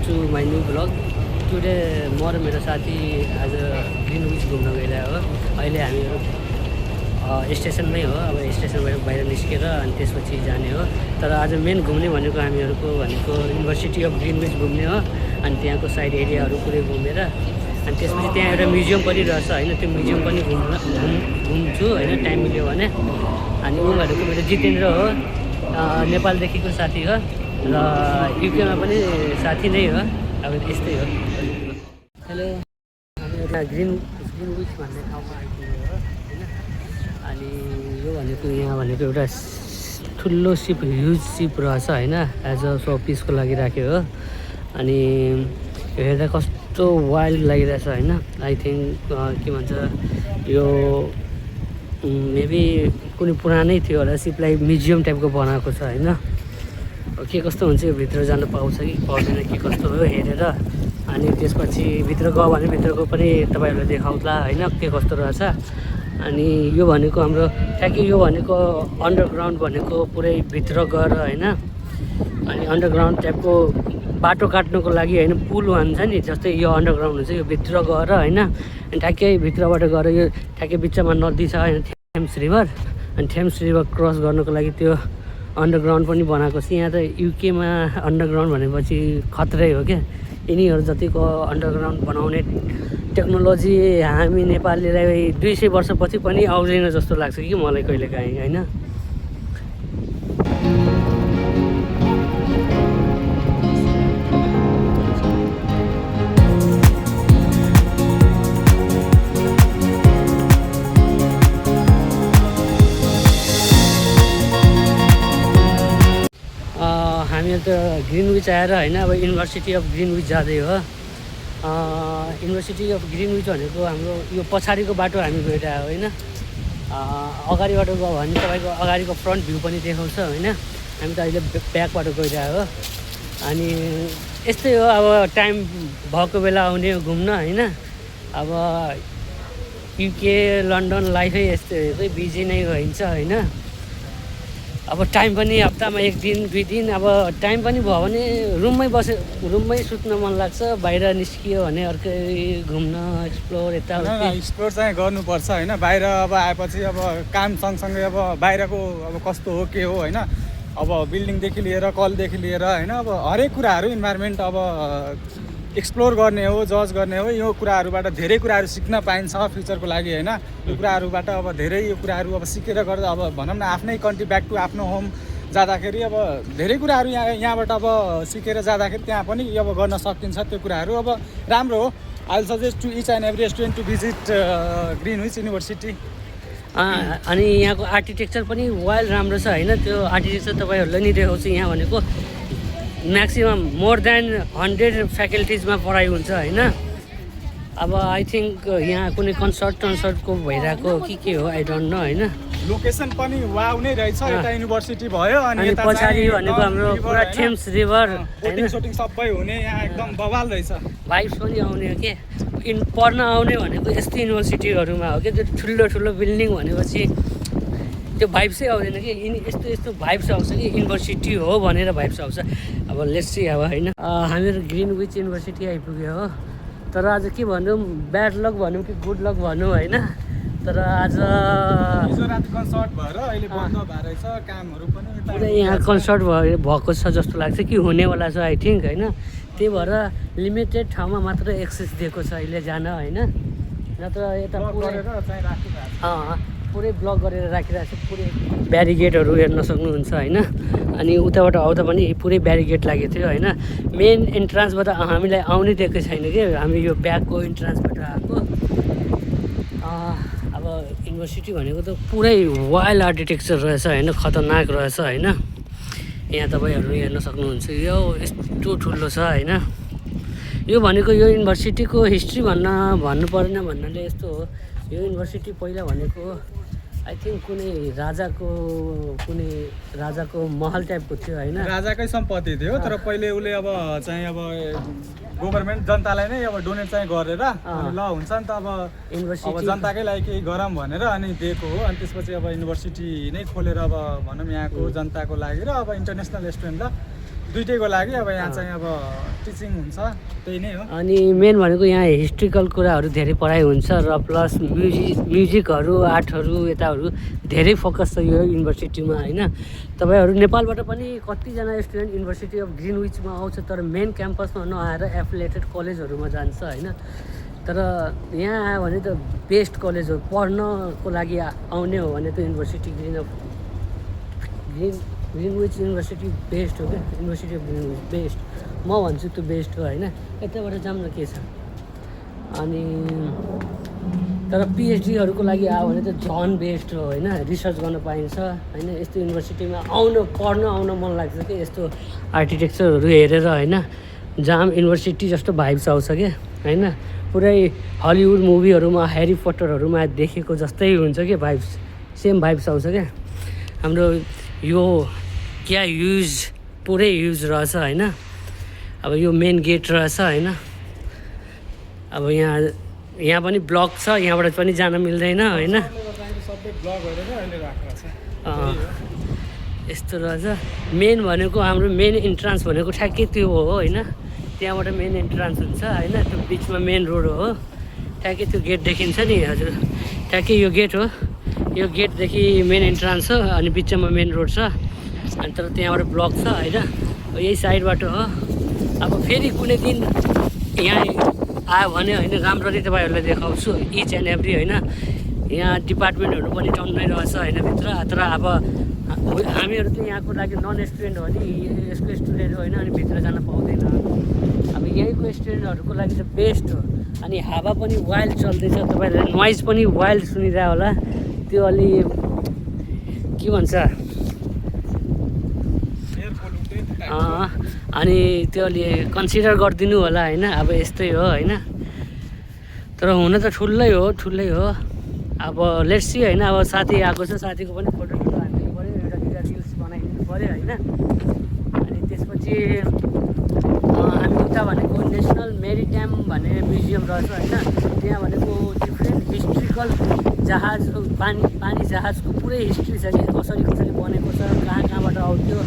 to my new vlog. Today म र मेरो साथी आज ग्रिनविच घुम्न गइरहेको हो। अहिले हामीहरू स्टेसनमै हो। अब स्टेसनबाट बाहिर निस्केर अनि त्यसपछि जाने हो। तर आज मेन घुम्ने भनेको हामीहरूको युनिभर्सिटी अफ ग्रिनविच घुम्ने हो। अनि त्यहाँको साइड एरियाहरू पुरै घुमेर अनि त्यसपछि त्यहाँ एउटा म्युजियम पनि रहेछ होइन, त्यो म्युजियम पनि घुम्छु होइन, टाइम मिल्यो भने। अनि ऊ भनेको मेरो जितेन्द्र हो, नेपालदेखिको साथी हो र युकेमा पनि साथी नै हो। अब यस्तै हो। हेलो, हामी एउटा ग्रिनविच भन्ने ठाउँमा आइपुग्यो हो होइन। अनि यो भनेको यहाँ भनेको एउटा ठुलो सिप, ह्युज सिप रहेछ होइन, एज अ सपिसको लागि राख्यो हो। अनि हेर्दा कस्तो वाइल्ड लागिरहेछ होइन। आई थिङ्क के भन्छ यो मेबी कुनै पुरानै थियो होला, सिपलाई म्युजियम टाइपको बनाएको छ होइन। के कस्तो हुन्छ यो भित्र जान पाउँछ कि पाउँदैन के कस्तो हो हेरेर अनि त्यसपछि भित्र गयो भने भित्रको पनि तपाईँहरूलाई देखाउँला होइन, के कस्तो रहेछ। अनि यो भनेको हाम्रो ठ्याक्कै यो भनेको अन्डरग्राउन्ड भनेको पुरै भित्र गएर होइन। अनि अन्डरग्राउन्ड टाइपको बाटो काट्नुको लागि होइन, पुल भन्छ नि जस्तै यो अन्डरग्राउन्ड हुन्छ, यो भित्र गएर होइन। अनि ठ्याक्कै भित्रबाट गएर यो ठ्याक्कै बिचमा नदी छ होइन, थेम्स रिभर। अनि थेम्स रिभर क्रस गर्नुको लागि त्यो अन्डरग्राउन्ड पनि बनाएको छ। यहाँ त युकेमा अन्डरग्राउन्ड भनेपछि खतरै हो क्या। यिनीहरू जतिको अन्डरग्राउन्ड बनाउने टेक्नोलोजी हामी नेपालीलाई 200 वर्षपछि पनि आउँदैन जस्तो लाग्छ कि मलाई कहिलेकाहीँ होइन। हामीहरू त ग्रिनविच आएर होइन, अब युनिभर्सिटी अफ ग्रिनविच जाँदै हो। युनिभर्सिटी अफ ग्रिनविच भनेको हाम्रो यो पछाडिको बाटो हामी गइरहेको होइन। अगाडिबाट गयो भने तपाईँको अगाडिको फ्रन्ट भ्यू पनि देखाउँछ होइन। हामी त अहिले ब्याकबाट गइरहेको हो। अनि यस्तै हो, अब टाइम भएको बेला आउने घुम्न होइन। अब युके लन्डन लाइफै यस्तै हो, बिजी नै भइन्छ होइन। अब टाइम पनि हप्तामा 1 दिन 2 दिन, अब टाइम पनि भयो भने रुममै सुत्न मन लाग्छ। बाहिर निस्कियो भने अर्कै घुम्न एक्सप्लोर एक्सप्लोर चाहिँ गर्नुपर्छ होइन। बाहिर अब आएपछि अब काम सँगसँगै अब बाहिरको अब कस्तो हो के हो होइन। अब बिल्डिङदेखि लिएर कलदेखि लिएर होइन, अब हरेक कुराहरू इन्भाइरोमेन्ट अब एक्सप्लोर गर्ने हो, जज गर्ने हो। यो कुराहरूबाट धेरै कुराहरू सिक्न पाइन्छ फ्युचरको लागि होइन। यो कुराहरूबाट अब धेरै यो कुराहरू अब सिकेर गर्दा अब भनौँ न आफ्नै कन्ट्री ब्याक टु आफ्नो होम जाँदाखेरि अब धेरै कुराहरू यहाँबाट अब सिकेर जाँदाखेरि त्यहाँ पनि अब गर्न सकिन्छ त्यो कुराहरू। अब राम्रो हो। I will suggest to each and every student to visit Greenwich university. अनि यहाँको आर्किटेक्चर पनि वाइल्ड राम्रो छ होइन। त्यो आर्किटेक्चर तपाईँहरूलाई नि देखाउँछु। यहाँ भनेको म्याक्सिमम् मोर देन 100 फ्याकल्टिजमा पढाइ हुन्छ होइन। अब आई थिङ्क यहाँ कुनै कन्सर्टको भइरहेको के हो आई डोन्ट नो होइन। लोकेसन पनि वाउ नै रहेछ। यता युनिभर्सिटी भयो अनि पछाडि भनेको हाम्रो पुरा थेम्स रिभर, बोटिङ सबै हुने, यहाँ एकदम बवाल रहेछ। भाइब्स पनि आउने हो के। पढ्न आउने भनेको यस्तै युनिभर्सिटीहरूमा हो क्या। त्यो ठुलो बिल्डिङ भनेपछि त्यो भाइब्सै आउँदैन कि। यस्तो भाइब्स आउँछ कि युनिभर्सिटी हो भनेर भाइब्स आउँछ। अब लेट्स सी अब होइन। हामीहरू ग्रिनविच युनिभर्सिटी आइपुग्यो हो। तर आज के भनौँ, ब्याड लक भनौँ कि गुड लक भनौँ होइन। तर आज हिजो राति कन्सर्ट भएर अहिले बन्द भइरहेछ कामहरू पनि। पुरै यहाँ कन्सर्ट भएको छ जस्तो लाग्छ कि हुनेवाला छ आई थिङ्क होइन। त्यही भएर लिमिटेड ठाउँमा मात्र एक्सेस दिएको छ अहिले जान होइन। नत्र यता पुरै ब्लक गरेर राखिरहेको छ। पुरै ब्यारिकेडहरू हेर्न सक्नुहुन्छ होइन। अनि उताबाट आउँदा पनि पुरै ब्यारिकेड लागेको थियो होइन। मेन इन्ट्रान्सबाट हामीलाई आउनै दिएको छैन कि, हामी यो ब्याकको इन्ट्रान्सबाट आएको। अब युनिभर्सिटी भनेको त पुरै वाइल्ड आर्किटेक्चर रहेछ होइन, खतरनाक रहेछ होइन। यहाँ तपाईँहरू हेर्न सक्नुहुन्छ, यो यस्तो ठुलो छ होइन। यो भनेको यो युनिभर्सिटीको हिस्ट्री भन्नु परेन भन्नाले यस्तो हो। यो युनिभर्सिटी पहिला भनेको आई थिङ्क कुनै राजाको महल टाइपको थियो होइन। राजाकै सम्पत्ति थियो। तर पहिले उसले अब चाहिँ अब गभर्मेन्ट जनतालाई नै अब डोनेट चाहिँ गरेर ल हुन्छ नि त अब युनिभर्सिटी जनताकै लागि केही गरौँ भनेर अनि दिएको हो। अनि त्यसपछि अब युनिभर्सिटी नै खोलेर अब भनौँ यहाँको जनताको लागि र अब इन्टरनेसनल स्टुडेन्ट ल दुइटैको लागि अब यहाँ चाहिँ अब टिचिङ हुन्छ त्यही नै हो। अनि मेन भनेको यहाँ हिस्ट्रिकल कुराहरू धेरै पढाइ हुन्छ र प्लस म्युजिकहरू आर्टहरू यताहरू धेरै फोकस छ यो युनिभर्सिटीमा होइन। तपाईँहरू नेपालबाट पनि कतिजना स्टुडेन्ट युनिभर्सिटी अफ ग्रिनविचमा आउँछ तर मेन क्याम्पसमा नआएर एफिलिएटेड कलेजहरूमा जान्छ होइन। तर यहाँ आयो भने त बेस्ट कलेज हो, पढ्नको लागि आउने हो भने त युनिभर्सिटी ग्रिनविच युनिभर्सिटी बेस्ट हो क्या। युनिभर्सिटी अफ ग्रिनविच बेस्ट म भन्छु त्यो बेस्ट हो होइन। यताबाट जाऊँ न के छ। अनि तर पिएचडीहरूको लागि आयो भने त झन् बेस्ट हो होइन, रिसर्च गर्न पाइन्छ होइन। यस्तो युनिभर्सिटीमा पढ्न आउन मन लाग्छ कि यस्तो आर्किटेक्चरहरू हेरेर होइन। जाम युनिभर्सिटी जस्तो भाइब्स आउँछ क्या होइन। पुरै हलिउड मुभीहरूमा ह्यारी पटरहरूमा देखेको जस्तै हुन्छ क्या भाइब्स, सेम भाइब्स आउँछ क्या। हाम्रो यो क्या युज पुरै युज रहेछ होइन। अब यो मेन गेट रहेछ होइन। अब यहाँ पनि ब्लक छ, यहाँबाट पनि जान मिल्दैन होइन। यस्तो रहेछ। मेन भनेको हाम्रो मेन इन्ट्रान्स भनेको ठ्याक्कै त्यो हो होइन। त्यहाँबाट मेन इन्ट्रान्स हुन्छ होइन। त्यो बिचमा मेन रोड हो ठ्याक्कै त्यो गेट देखिन्छ नि हजुर, ठ्याक्कै यो गेट हो। यो गेटदेखि मेन इन्ट्रान्स हो अनि बिचमा मेन रोड छ। अनि तर त्यहाँबाट ब्लक छ होइन। यही साइडबाट हो। अब फेरि कुनै दिन यहाँ आयो भने होइन राम्ररी तपाईँहरूलाई देखाउँछु इच एन्ड एभ्री होइन। यहाँ डिपार्टमेन्टहरू पनि टन्नै रहेछ होइन भित्र। तर अब हामीहरू चाहिँ यहाँको लागि नन स्टुडेन्ट हो नि, यसको स्टुडेन्ट हो होइन। अनि भित्र जान पाउँदैन। अब यहीँको स्टुडेन्टहरूको लागि चाहिँ बेस्ट हो। अनि हावा पनि वाइल्ड चल्दैछ, तपाईँहरूले नोइज पनि वाइल्ड सुनिरह्यो होला। त्यो अलि के भन्छ अनि त्यो अलि कन्सिडर गरिदिनु होला होइन। अब यस्तै हो होइन। तर हुन त ठुलै हो। अब लेट्स सी होइन। अब साथी आएको छ, साथीको पनि फोटो हालिदिनु पऱ्यो, एउटा रिल्स बनाइदिनु पऱ्यो होइन। अनि त्यसपछि हामी उता भनेको नेसनल मेरिटाइम भन्ने म्युजियम रहेछ होइन। त्यहाँ भनेको डिफ्रेन्ट हिस्ट्रिकल जहाज पानी जहाजको पुरै हिस्ट्री छ कि कसरी बनेको छ, कहाँबाट आउँथ्यो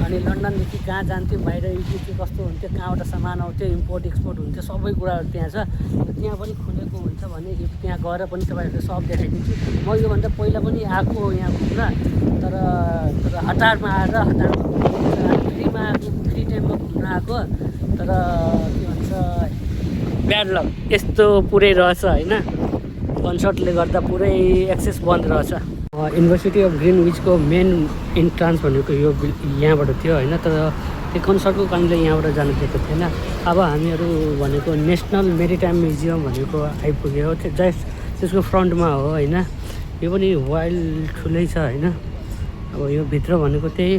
अनि लन्डनदेखि कहाँ जान्थ्यो, बाहिर युके के कस्तो हुन्थ्यो, कहाँबाट सामान आउँथ्यो, इम्पोर्ट एक्सपोर्ट हुन्थ्यो, सबै कुराहरू त्यहाँ छ। त्यहाँ पनि खुलेको हुन्छ भने त्यहाँ गएर पनि तपाईँहरूले सब देखाइदिन्छु। म योभन्दा पहिला पनि आएको यहाँ घुम्न, तर हतारमा आएर फ्रीमा आएको, फ्री टाइममा घुम्न आएको। तर के भन्छ ब्याड लक यस्तो पुरै रहेछ होइन। कन्सर्टले गर्दा पुरै एक्सेस बन्द रहेछ। युनिभर्सिटी अफ ग्रिनविचको मेन इन्ट्रान्स भनेको यो यहाँबाट थियो होइन। तर त्यो कन्सर्टको कारणले यहाँबाट जानु दिएको थिएन। अब हामीहरू भनेको नेसनल मेरिटाइम म्युजियम भनेको आइपुग्यो। जस्ट त्यसको फ्रन्टमा हो होइन। यो पनि वाइल्ड ठुलै छ होइन। अब यो भित्र भनेको त्यही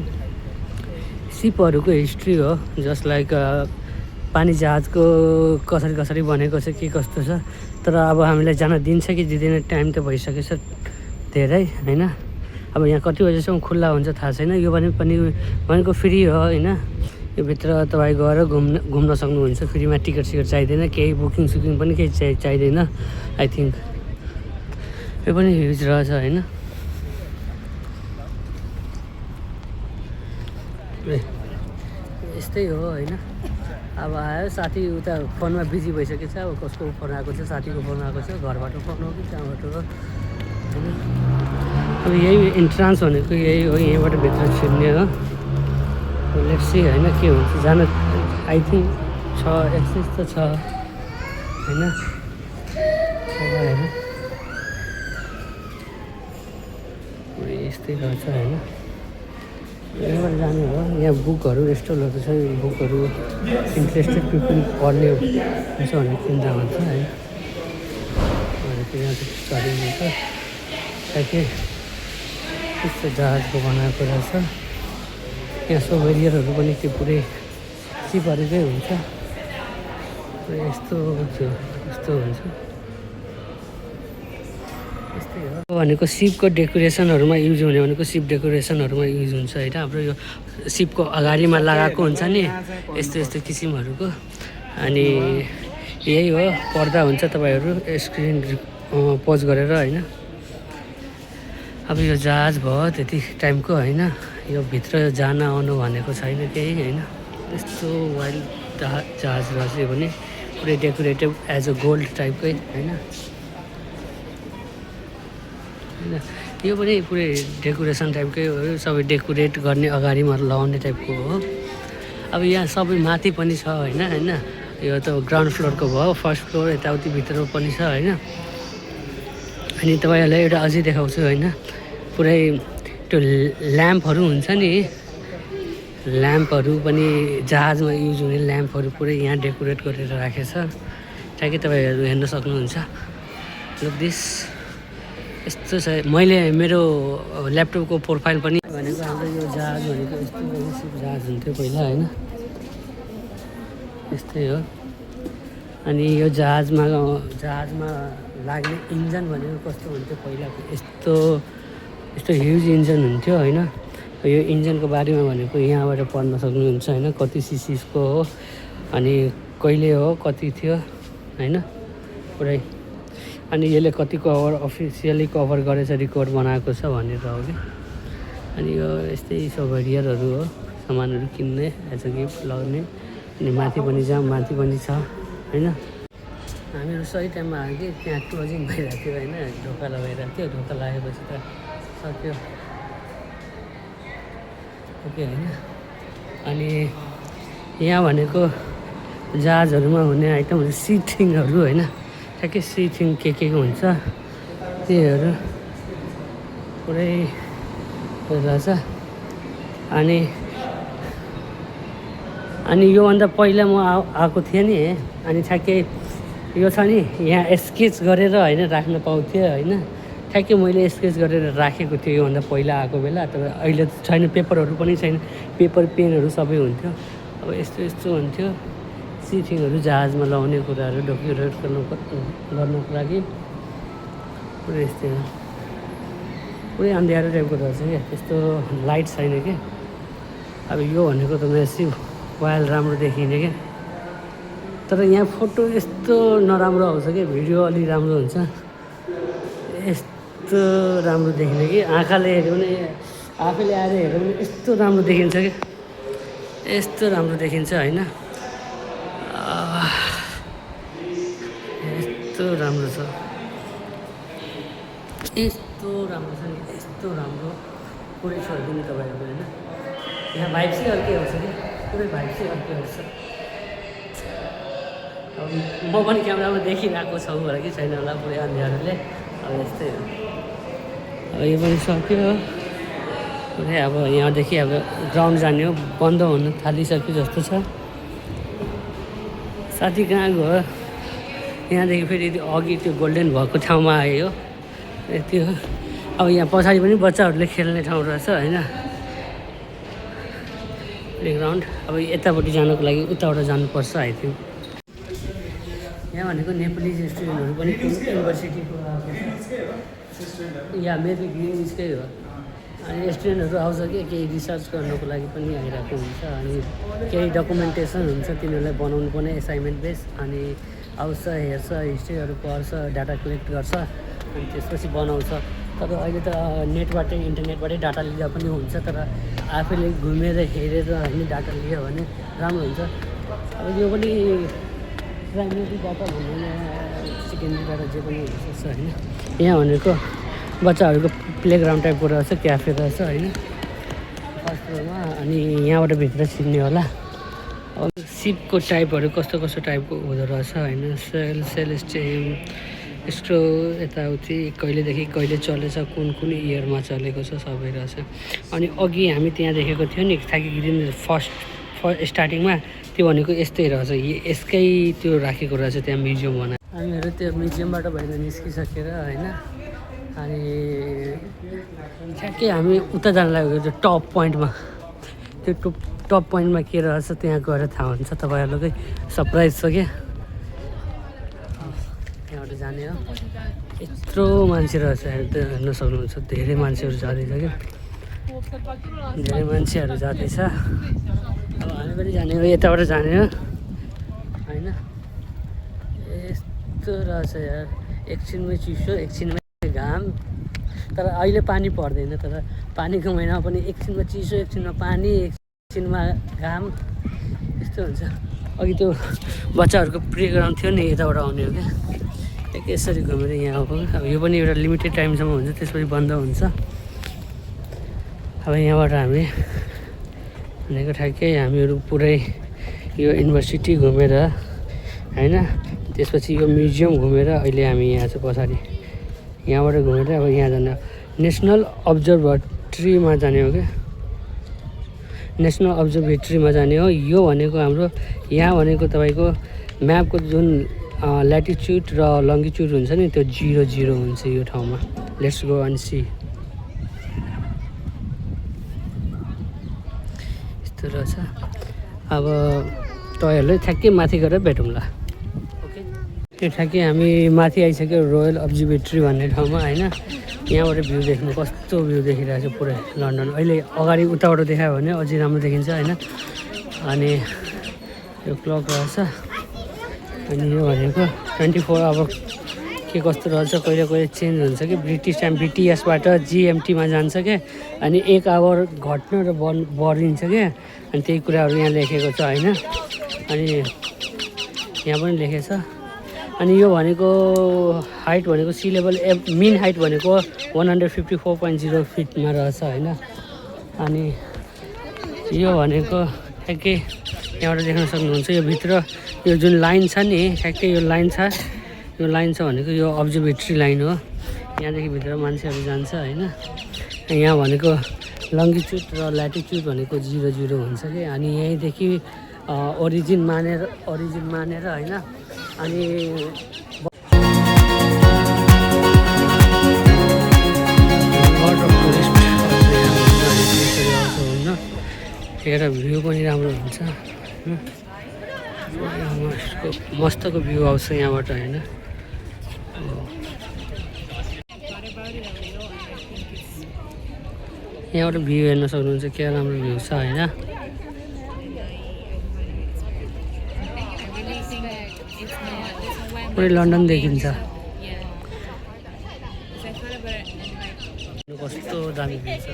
सिपहरूको हिस्ट्री हो, जस्ट लाइक पानी जहाजको कसरी बनेको छ के कस्तो छ। तर अब हामीलाई जान दिन्छ कि दिँदैन, टाइम त भइसकेछ धेरै होइन। अब यहाँ कति बजीसम्म खुल्ला हुन्छ थाहा छैन। यो भनेको फ्री हो होइन। यो भित्र तपाईँ गएर घुम्न सक्नुहुन्छ फ्रीमा। टिकट चाहिँदैन, केही बुकिङ पनि केही चाहिँदैन आई थिङ्क। यो पनि ह्युज रहेछ होइन। यस्तै हो होइन। अब आयो साथी उता फोनमा बिजी भइसकेको छ। अब कसको फोन आएको छ, साथीको फोन आएको छ, घरबाट फोन हो कि कहाँबाट हो होइन। अब यही इन्ट्रान्स भनेको यही हो, यहीँबाट भित्र छिर्ने हो। लेट्स सी होइन के हुन्छ। जान आई थिङ्क छ एक्सेस त छ होइन। यस्तै रहेछ होइन। यहाँबाट जाने हो। यहाँ बुकहरू स्टलहरू छ। बुकहरू इन्ट्रेस्टेड पिपल पढ्ने हुन्छ भने किन्दा हुन्छ है। यहाँ चढिन्छ ताकि त्यस्तो जहाजको बनाएको रहेछ। यहाँ सोभेरियरहरू पनि त्यो पुरै सिपहरूकै हुन्छ। यस्तो हुन्छ। भनेको सिपको डेकोरेसनहरूमा युज हुने भनेको सिप डेकोरेसनहरूमा युज हुन्छ होइन। हाम्रो यो सिपको अगाडिमा लगाएको हुन्छ नि यस्तो किसिमहरूको। अनि यही हो, पर्दा हुन्छ तपाईँहरू स्क्रिन पज गरेर होइन। अब यो जहाज भयो त्यति टाइमको होइन। यो भित्र जान आउनु भनेको छैन केही होइन। यस्तो वाइल्ड जहाज रहेछ यो पनि पुरै डेकोरेटिभ एज अ गोल्ड टाइपकै होइन यो पनि पुरै डेकोरेसन टाइपकै हो सबै डेकोरेट गर्ने अगाडिमा लगाउने टाइपको हो अब यहाँ सबै माथि पनि छ होइन यो त ग्राउन्ड फ्लोरको भयो फर्स्ट फ्लोर यताउति भित्र पनि छ होइन अनि तपाईँहरूलाई एउटा अझै देखाउँछु होइन पुरै त्यो ल्याम्पहरू हुन्छ नि ल्याम्पहरू पनि जहाजमा युज हुने ल्याम्पहरू पुरै यहाँ डेकोरेट गरेर राखेछ ठ्याक्कै तपाईँहरू हेर्न सक्नुहुन्छ लुक दिस यस्तो छ मैले मेरो ल्यापटपको प्रोफाइल पनि भनेको हाम्रो यो जहाज भनेको यस्तो सिप जहाज हुन्थ्यो पहिला होइन यस्तै हो अनि यो जहाजमा लाग्ने इन्जन भनेको कस्तो हुन्थ्यो पहिलाको यस्तो ह्युज इन्जन हुन्थ्यो होइन यो इन्जनको बारेमा भनेको यहाँबाट पढ्न सक्नुहुन्छ होइन कति सिसिसको हो अनि कहिले हो कति थियो होइन पुरै अनि यसले कति कभर अफिसियली कभर गरेछ रिकर्ड बनाएको छ भनेर हो कि अनि यो यस्तै सोभरियरहरू हो सामानहरू किन्ने एज अ गिफ्ट लगाउने अनि माथि पनि छ होइन हामीहरू सही टाइममा आयो कि त्यहाँ क्लोजिङ भइरहेको थियो होइन ढोका लगाइरहेको थियो ढोका लागेपछि त सक्यो ओके होइन अनि यहाँ भनेको जहाजहरूमा हुने आइटमहरू सिटिङहरू होइन ठ्याक्कै सिटिङ के हुन्छ त्योहरू पुरै रहेछ अनि योभन्दा पहिला म आएको थिएँ नि अनि ठ्याक्कै यो छ नि यहाँ स्केच गरेर होइन राख्न पाउँथ्यो होइन ठ्याक्कै मैले स्केच गरेर राखेको थियो योभन्दा पहिला आएको बेला तर अहिले त छैन पेपरहरू पनि छैन पेपर पेनहरू सबै हुन्थ्यो अब यस्तो हुन्थ्यो सिटिङहरू जहाजमा लगाउने कुराहरू डेकोरेट गर्नको लागि पुरै यस्तै हो पुरै अँध्यारो टाइपको रहेछ क्या त्यस्तो लाइट छैन क्या अब यो भनेको त म्यासिभ वाइल राम्रो देखिने क्या तर यहाँ फोटो यस्तो नराम्रो आउँछ क्या भिडियो अलि राम्रो हुन्छ यस्तो राम्रो देखिने कि आँखाले हेऱ्यो भने आफैले आएर हेऱ्यो भने यस्तो राम्रो देखिन्छ क्या यस्तो राम्रो देखिन्छ होइन यस्तो राम्रो छ यस्तो राम्रो छ नि यस्तो राम्रो पुरै छोडिदिनु तपाईँहरूको होइन यहाँ भाइब चाहिँ अर्कै आउँछ कि पुरै भाइब चाहिँ अर्कै आउँछ अब म पनि क्यामेरामा देखिरहेको छु होला कि छैन होला पुरै अन्यहरूले अब यस्तै हो अब यो पनि सक्यो पुरै अब यहाँदेखि अब ग्राउन्ड जाने हो बन्द हुन थालिसक्यो जस्तो छ साथी कहाँ गयो यहाँदेखि फेरि अघि त्यो गोल्डन भएको ठाउँमा आयो यति हो अब यहाँ पछाडि पनि बच्चाहरूले खेल्ने ठाउँ रहेछ होइन प्लेग्राउन्ड अब यतापट्टि जानको लागि उताबाट जानुपर्छ आई थिङ्क यहाँ भनेको नेपाली स्टुडेन्टहरू पनि युनिभर्सिटीको या मेबी ग्रिनिजकै हो अनि स्टुडेन्टहरू आउँछ कि केही रिसर्च गर्नको लागि पनि आइरहेको हुन्छ अनि केही डकुमेन्टेसन हुन्छ तिनीहरूलाई बनाउनु पर्ने एसाइनमेन्ट बेस अनि आउँछ हेर्छ हिस्ट्रीहरू पढ्छ डाटा कलेक्ट गर्छ अनि त्यसपछि बनाउँछ तर अहिले त नेटबाटै इन्टरनेटबाटै डाटा लिँदा पनि हुन्छ तर आफैले घुमेर हेरेर होइन डाटा लियो भने राम्रो हुन्छ अब यो पनि प्राइमेरी डाटा भन्ने सेकेन्डरी डाटा जे पनि हुनसक्छ होइन यहाँ भनेको बच्चाहरूको प्लेग्राउन्ड टाइपको रहेछ क्याफे रहेछ होइन फर्स्ट फ्लोरमा अनि यहाँबाट भित्र छिर्ने होला अब सिपको टाइपहरू कस्तो टाइपको हुँदो रहेछ होइन सेल स्टेम यस्तो यताउति कहिलेदेखि कहिले चलेछ कुन इयरमा चलेको छ सबै रहेछ अनि अघि हामी त्यहाँ देखेको थियो नि थाकी ग्रिन फर्स्ट स्टार्टिङमा त्यो भनेको यस्तै रहेछ यसकै त्यो राखेको रहेछ त्यहाँ म्युजियम बनाएर हामीहरू त्यो म्युजियमबाट बाहिर निस्किसकेर होइन अनि ठ्याक्कै हामी उता जान लागेको त्यो टप पोइन्टमा त्यो टप पोइन्टमा के रहेछ त्यहाँ गएर थाहा हुन्छ तपाईँहरूलाई सरप्राइज छ क्या त्यहाँबाट जाने हो यत्रो मान्छे रहेछ हेर्न सक्नुहुन्छ धेरै मान्छेहरू जाँदैछ क्या धेरै मान्छेहरू जाँदैछ अब हामी पनि जाने हो यताबाट जाने हो होइन यस्तो रहेछ यार एकछिनमै चिसो एकछिनमै घाम तर अहिले पानी पर्दैन तर पानीको महिनामा पनि एकछिनमा चिसो एकछिनमा पानी एकछिनमा घाम यस्तो हुन्छ। अघि त्यो बच्चाहरूको प्ले ग्राउन्ड थियो नि यताबाट आउने हो क्या, यसरी घुमेर यहाँ आएको। अब यो पनि एउटा लिमिटेड टाइमसम्म हुन्छ, त्यसपछि बन्द हुन्छ। अब यहाँबाट हामी भनेको ठ्याक्कै हामीहरू पुरै यो युनिभर्सिटी घुमेर होइन, त्यसपछि यो म्युजियम घुमेर अहिले हामी यहाँ चाहिँ पछाडि यहाँबाट घुमेर अब यहाँ जाने नेसनल अब्जर्भेटरीमा जाने हो क्या, नेसनल अब्जर्भेटरीमा जाने हो। यो भनेको हाम्रो यहाँ भनेको तपाईँको म्यापको जुन ल्याटिच्युड र लङ्गिच्युड हुन्छ नि त्यो 0-0 हुन्छ यो ठाउँमा। Let's go and see. यस्तो रहेछ। अब तपाईँहरूलाई ठ्याक्कै माथि गएर भेटौँला। ओके, त्यो ठ्याक्कै हामी माथि आइसक्यो रोयल अब्जर्भेटरी भन्ने ठाउँमा होइन। यहाँबाट भ्यू देख्नु कस्तो भ्यू देखिरहेको छ पुरै लन्डन। अहिले अगाडि उताबाट देखायो भने अझै राम्रो देखिन्छ होइन। अनि यो क्लक रहेछ। अनि यो भनेको 24 आवर के कस्तो रहेछ, कहिले कहिले चेन्ज हुन्छ कि ब्रिटिस टाइम BTSबाट GMTमा जान्छ क्या। अनि 1 आवर घट्न र बढिन्छ क्या। अनि त्यही कुराहरू यहाँ लेखेको छ होइन। अनि यहाँ पनि लेखेछ। अनि यो भनेको हाइट भनेको सी लेभल मिन हाइट भनेको 154.0 फिटमा रहेछ होइन। अनि यो भनेको ठ्याक्कै यहाँबाट देख्न सक्नुहुन्छ। यो भित्र यो जुन लाइन छ नि ठ्याक्कै यो लाइन छ, यो लाइन छ भनेको यो अब्जर्भेटरी लाइन हो। यहाँदेखि भित्र मान्छेहरू जान्छ होइन। यहाँ भनेको लङ्गिच्युड र ल्याटिच्युड भनेको 0-0 हुन्छ कि। अनि यहीँदेखि ओरिजिन मानेर होइन। अनि एउटा भ्यू पनि राम्रो हुन्छ, मस्तको भ्यू आउँछ यहाँबाट होइन। यहाँबाट भ्यू हेर्न सक्नुहुन्छ, क्या राम्रो भ्यू छ होइन। पुरै लन्डन देखिन्छ। कस्तो दामी भ्यू छ।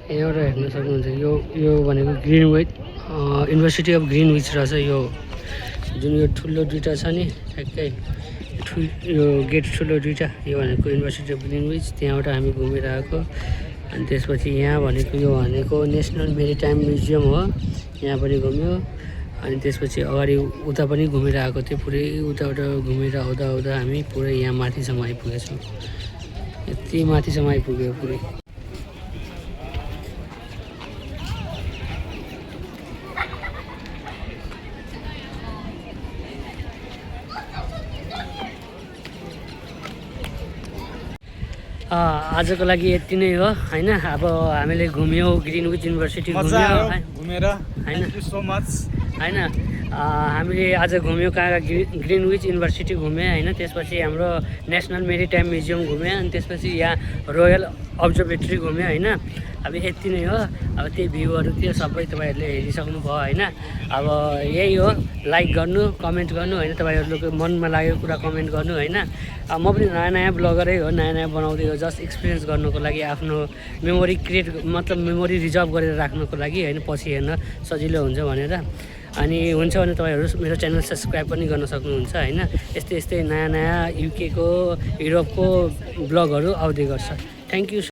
यहाँबाट हेर्न सक्नुहुन्छ यो भनेको ग्रिनविच युनिभर्सिटी अफ ग्रिनविच रहेछ। यो जुन यो ठुलो दुइटा छ नि ठ्याक्कै यो गेट ठुलो दुइटा, यो भनेको युनिभर्सिटी अफ ग्रिनविच। त्यहाँबाट हामी घुमेर आएको। अनि त्यसपछि यहाँ भनेको यो भनेको नेसनल मेरिटाइम म्युजियम हो, यहाँ पनि घुम्यो। अनि त्यसपछि अगाडि उता पनि घुमेर आएको थियो। पुरै उताबाट घुमेर आउँदा हामी पुरै यहाँ माथिसम्म आइपुगेछौँ। यति माथिसम्म आइपुग्यो पुरै। आजको लागि यति नै हो होइन। अब हामीले घुम्यौँ ग्रिनविच युनिभर्सिटी घुमेर होइन सो मच होइन। हामीले आज घुम्यौँ कहाँ ग्रिनविच युनिभर्सिटी घुम्यौँ होइन। त्यसपछि हाम्रो नेसनल मेरिटाइम म्युजियम घुम्यौँ। अनि त्यसपछि यहाँ रोयल अब्जर्भेटरी घुम्यौँ होइन। अब यति नै हो। अब त्यही भ्यूहरू थियो सबै तपाईँहरूले हेरिसक्नु भयो होइन। अब यही हो, लाइक गर्नु, कमेन्ट गर्नु होइन। तपाईँहरूको मनमा लागेको कुरा कमेन्ट गर्नु होइन। म पनि नयाँ ब्लगरै हो, नयाँ बनाउँदै हो। जस्ट एक्सपिरियन्स गर्नुको लागि, आफ्नो मेमोरी मेमोरी रिजर्भ गरेर राख्नुको लागि होइन, पछि हेर्न सजिलो हुन्छ भनेर। अनि हुन्छ भने तपाईँहरू मेरो च्यानल सब्सक्राइब पनि गर्न सक्नुहुन्छ होइन। यस्तै नयाँ UK को, युरोपको ब्लगहरू आउँदै गर्छ। Thank you.